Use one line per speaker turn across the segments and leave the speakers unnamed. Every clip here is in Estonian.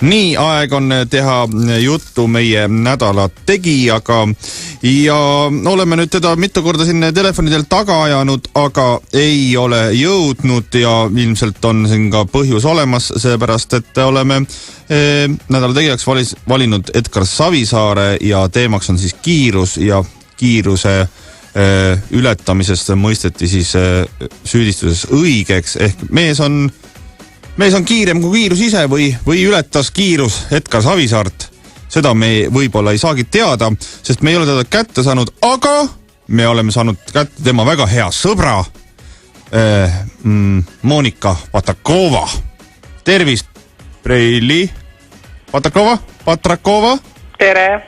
Nii, aeg on teha juttu meie nädala tegijaga ja oleme nüüd teda mitu korda siin telefonidel taga ajanud, aga ei ole jõudnud ja ilmselt on siin ka põhjus olemas, seepärast, et oleme nädala tegijaks valinud Edgar Savisaare ja teemaks on siis kiirus ja kiiruse ületamisest mõisteti siis süüdistuses õigeks, ehk mees on kiirem kui kiirus ise või ületas kiirus Edgar Savisaart. Seda me võib-olla ei saagi teada, sest me ei ole teda kätte saanud, aga me oleme saanud kätte tema väga hea sõbra Monika Patrakova. Tervist, Preili Patrakova.
Tere.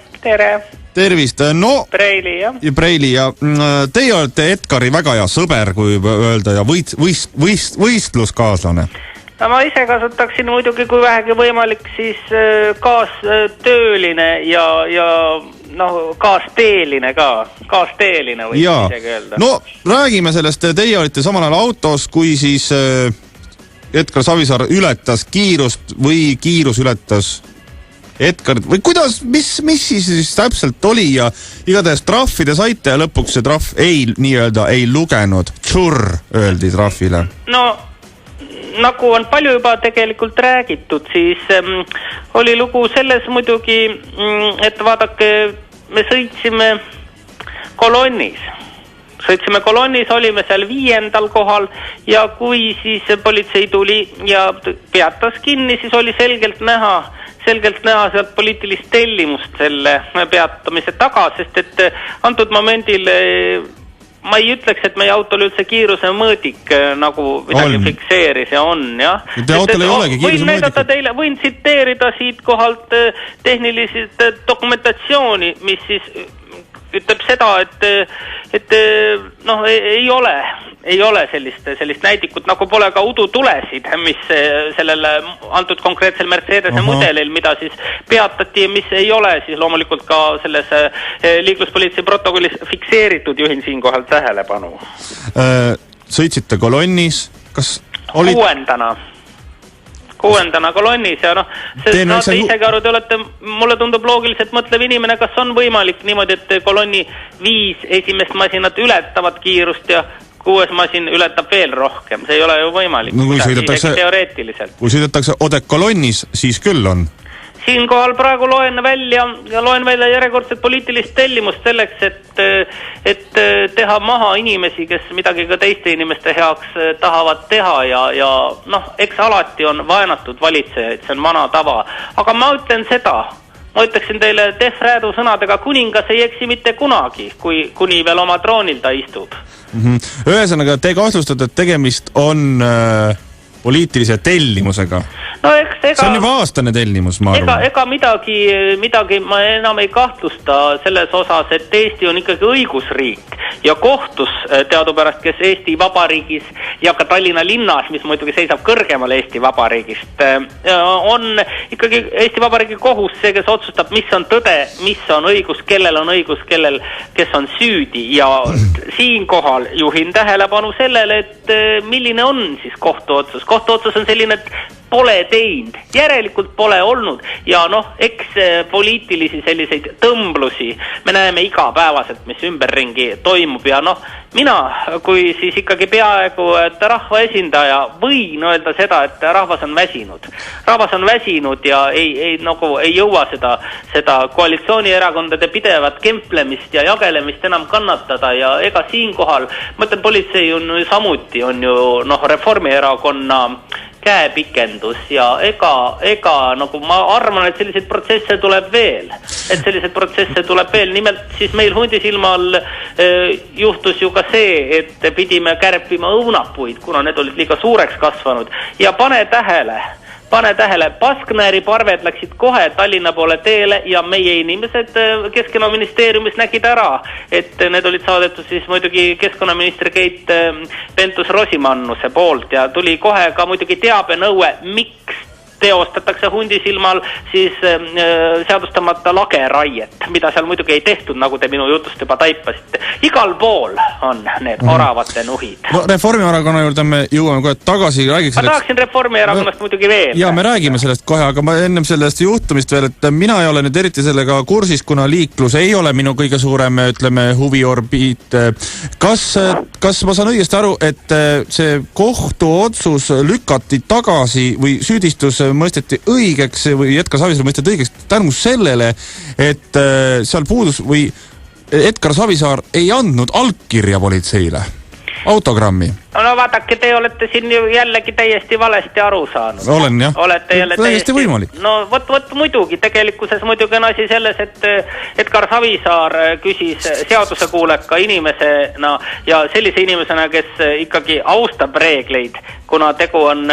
Tervist, no
Preili, jah.
Preili ja teie olete Edgari väga hea sõber, kui öelda, ja võistluskaaslane.
No ma ise kasutaksin muidugi, kui vähegi võimalik, siis kaastööline ja kaasteeline ka. Kaasteeline võib isegi öelda.
No räägime sellest, teie olite samal ajal autos, kui siis Edgar Savisaar ületas kiirust või kiirus ületas Edgar, või kuidas, mis siis täpselt oli ja igatahes trahvide saite ja lõpuks see trahv ei lugenud. Tšurr öeldi trahvile.
No nagu on palju juba tegelikult räägitud, siis oli lugu selles muidugi, et vaadake, me sõitsime kolonnis, olime seal 5. kohal ja kui siis politsei tuli ja peatas kinni, siis oli selgelt näha sealt poliitilist tellimust selle peatamise taga, sest et antud momendil ma ei ütleks, et meie autol üldse kiiruse mõõdik nagu midagi fikseeris ja on, jah.
Autol ei olegi kiiruse mõõdik.
Võin tsiteerida siit kohalt tehnilist dokumentatsiooni, mis siis ütleb seda, et ei ole sellist näidikut, nagu pole ka udutulesid, mis sellel antud konkreetsel Mercedese mudelil, mida siis peatati ja mis ei ole siis loomulikult ka selles liikluspolitsei protokollis fikseeritud, juhin siinkohal tähelepanu.
Sõitsite kolonnis, kas olid...
Kuuendana kolonnis ja saate isegi aru, te olete, mulle tundub loogiliselt mõtlev inimene, kas on võimalik niimoodi, et kolonni 5 esimest masinat ületavad kiirust ja 6 masin ületab veel rohkem, see ei ole ju võimalik.
No, kui sõidetakse odekolonnis, siis küll on.
Siinkohal praegu loen välja järjekordset poliitilist tellimust selleks, et teha maha inimesi, kes midagi ka teiste inimeste heaks tahavad teha ja eks alati on vaenatud valitsejaid, see on vana tava. Aga ma ütleksin teile Def Räädu sõnadega, kuningas ei eksi mitte kunagi, kuni veel oma troonil ta istub.
Ühesõnaga, te kahtlustate, et tegemist on poliitilise tellimusega. See on juba aastane tellimus, ma arvan.
Ega midagi ma enam ei kahtlusta selles osas, et Eesti on ikkagi õigusriik ja kohtus teadupärast, kes Eesti Vabariigis ja ka Tallinna linnas, mis muidugi seisab kõrgemal Eesti Vabariigist, on ikkagi Eesti Vabariigi kohus see, kes otsustab, mis on tõde, mis on õigus, kellel on õigus, kes on süüdi ja siinkohal juhin tähelepanu sellele, et milline on siis kohtuotsus. Kohtuotsus on selline, et pole teinud, järelikult pole olnud ja eks poliitilisi selliseid tõmblusi me näeme igapäevaselt, mis ümberringi toimub ja mina, kui siis ikkagi peaaegu rahva esindaja, võin öelda seda, et rahvas on väsinud ja ei jõua seda koalitsioonierakondade pidevat kemplemist ja jagelemist enam kannatada ja ega siinkohal, ma ütlen, politsei on samuti Reformierakonna käepikendus ja ega nagu ma arvan, et selliseid protsesse tuleb veel. Nimelt siis meil Hundisilmal juhtus ju ka see, et pidime kärpima õunapuid, kuna need olid liiga suureks kasvanud ja pane tähele, Basknääri parved läksid kohe Tallinna poole teele ja meie inimesed Keskkonnaministeeriumis nägid ära, et need olid saadetud siis muidugi keskkonnaminister Keit Pentus-Rosimannuse poolt ja tuli kohe ka muidugi teabenõue, miks teostatakse hundisilmal siis seadustamata lageraiet, mida seal muidugi ei tehtud, nagu te minu jutust juba taipasite. Igal pool on need oravate nuhid.
No, Reformierakonna juurde me jõuame kohe tagasi.
Ma tahaksin Reformierakonnast muidugi veel.
Ja me räägime sellest kohe, aga ma ennem sellest juhtumist veel, et mina ei ole nüüd eriti sellega kursis, kuna liiklus ei ole minu kõige suurem, ütleme, huviorbiit. Kas ma saan õigesti aru, et see kohtuotsus lükati tagasi või süüdistus mõisteti õigeks või Edgar Savisaar mõisteti õigeks tänu sellele, et seal puudus või Edgar Savisaar ei andnud allkirja politseile, autogrammi.
No vaadake, te olete siin jällegi täiesti valesti aru saanud.
Olen, jah.
Olete jälle
täiesti võimalik.
No võt muidugi, tegelikkuses muidugi on asi selles, et Edgar Savisaar küsis seadusekuuleka inimesena ja sellise inimesena, kes ikkagi austab reegleid, kuna tegu on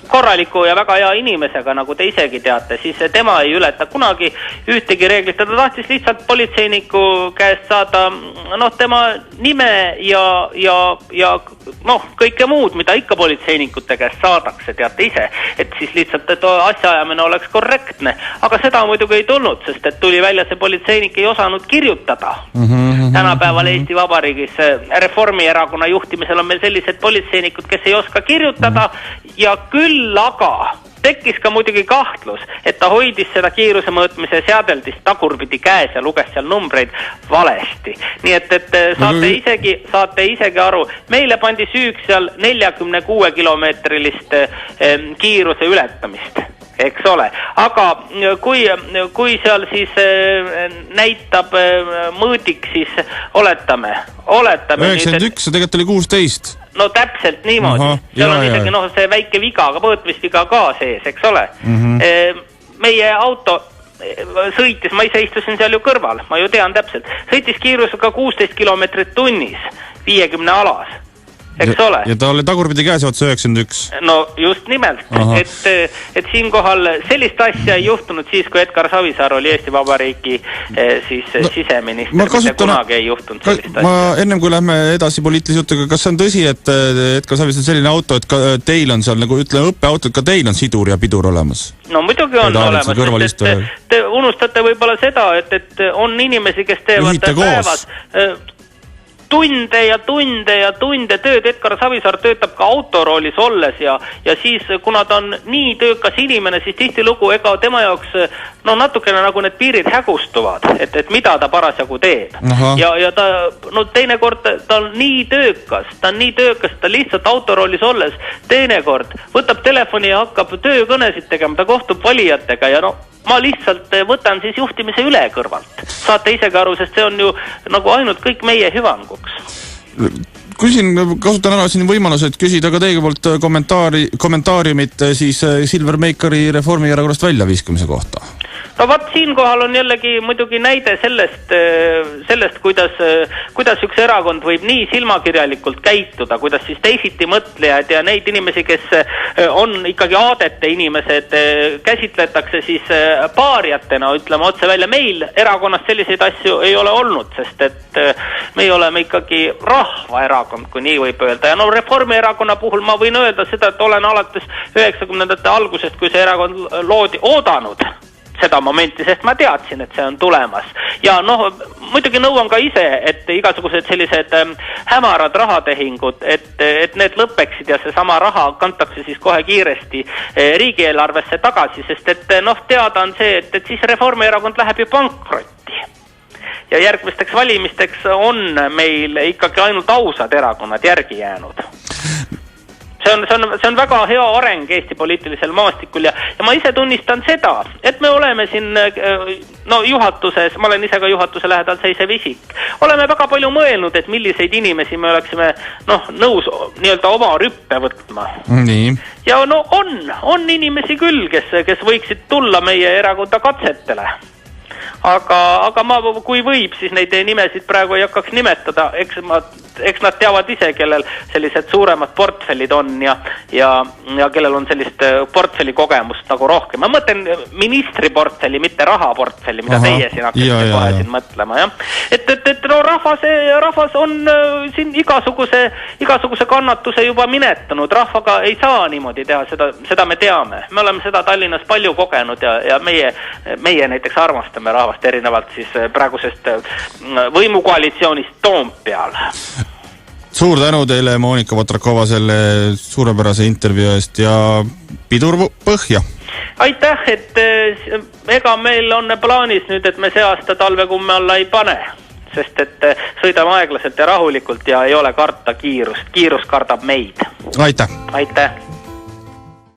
korraliku ja väga hea inimesega, nagu te isegi teate, siis tema ei ületa kunagi ühtegi reeglit. Ta tahtis lihtsalt politseiniku käest saada tema nime ja kõike muud, mida ikka politseinikute käest saadakse, teate ise, et siis lihtsalt et asjaajamine oleks korrektne. Aga seda muidugi ei tulnud, sest et tuli välja see politseinik ei osanud kirjutada. Tänapäeval Eesti Vabariigis Reformierakonna juhtimisel on meil sellised politseinikud, kes ei oska kirjutada ja küll aga tekkis ka muidugi kahtlus, et ta hoidis seda kiiruse mõõtmise seadeldist tagurpidi käes ja luges seal numbreid valesti. Nii et saate isegi aru, meile pandi süüks seal 46 kilomeetrilist kiiruse ületamist, eks ole. Aga kui seal siis näitab mõõdik, siis oletame
91, tegelikult oli 16.
No täpselt niimoodi. Seal on isegi see väike viga, aga mõõtmisviga ka sees, eks ole. Meie auto sõitis, ma ise istusin seal ju kõrval, ma ju tean täpselt, sõitis kiirusega 16 kilomeetrit tunnis 50 alas, eks ole. Ja
ta oli tagurpidi käes otsa 91.
No just nimelt, et siinkohal sellist asja ei juhtunud siis, kui Edgar Savisaar oli Eesti Vabariigi siseminister, mitte kunagi ei juhtunud sellist asja.
Ma ennem kui lähme edasi poliitilise jutuga, kas on tõsi, et Edgar Savisaar on selline auto, et ka teil on seal, nagu ütleme õppeauto, et ka teil on sidur ja pidur olemas?
No muidugi on olemas, te unustate võib-olla seda, et on inimesi, kes teevad päevas tunde ja tunde tööd. Edgar Savisaar töötab ka autoroolis olles ja siis, kuna ta on nii töökas inimene, siis tihtilugu ega tema jaoks natukene nagu need piirid hägustuvad, et mida ta parasjagu teeb. Ja ta, teinekord ta on nii töökas, ta lihtsalt autoroolis olles teinekord võtab telefoni ja hakkab töökõnesid tegema, ta kohtub valijatega ja ma lihtsalt võtan siis juhtimise üle kõrvalt. Saate isegi aru, sest see on ju nagu ainult kõik meie hüvanguks.
Kasutan ära siin võimalused küsida ka teie poolt kommentaariumit siis Silvermakeri Reformierakonnast välja viskamise kohta.
No vaat siinkohal on jällegi muidugi näide sellest kuidas üks erakond võib nii silmakirjalikult käituda, kuidas siis teisiti mõtlejad ja neid inimesi, kes on ikkagi aadete inimesed, käsitletakse siis paariatena, ütleme otse välja. Meil erakonnas selliseid asju ei ole olnud, sest et meie oleme ikkagi rahvaerakond, kui nii võib öelda. Ja Reformierakonna puhul ma võin öelda seda, et olen alates 90ndate algusest, kui see erakond loodi, oodanud seda momenti, sest ma teadsin, et see on tulemas. Ja muidugi nõuan ka ise, et igasugused sellised hämarad rahatehingud, et need lõpeksid ja see sama raha kantakse siis kohe kiiresti riigieelarvesse tagasi, sest et teada on see, et siis Reformierakond läheb ju pankrotti. Ja järgmisteks valimisteks on meil ikkagi ainult ausad erakonnad järgi jäänud. See on väga hea areng Eesti poliitilisel maastikul ja ma ise tunnistan seda, et me oleme siin juhatuses, ma olen ise ka juhatuse lähedal seisev isik, oleme väga palju mõelnud, et milliseid inimesi me oleksime nõus nii-öelda oma rüppe võtma.
Nii.
Ja on inimesi küll, kes võiksid tulla meie erakonda katsetele. Aga ma, kui võib, siis neid nimesid praegu ei hakkaks nimetada, eks ma eks nad teavad ise, kellel sellised suuremad portfellid on ja kellel on sellist portfelli kogemust nagu rohkem. Ma mõtlen ministri portfelli, mitte rahaportfelli, mida teie siin hakkasite kohe siin mõtlema. Ja? Et no rahvas on siin igasuguse kannatuse juba minetanud. Rahvaga ei saa niimoodi teha, seda me teame. Me oleme seda Tallinnas palju kogenud ja meie näiteks armastame rahvast erinevalt siis praegusest võimukoalitsioonist Toompeal.
Suur tänu teile, Monika Potrakova, selle suurepärase intervjuu eest ja pidur põhja.
Aitäh, et ega meil on plaanis nüüd, et me see aasta talvekumme alla ei pane, sest et sõidame aeglaselt ja rahulikult ja ei ole karta kiirust. Kiirus kardab meid.
Aitäh!
Aitäh!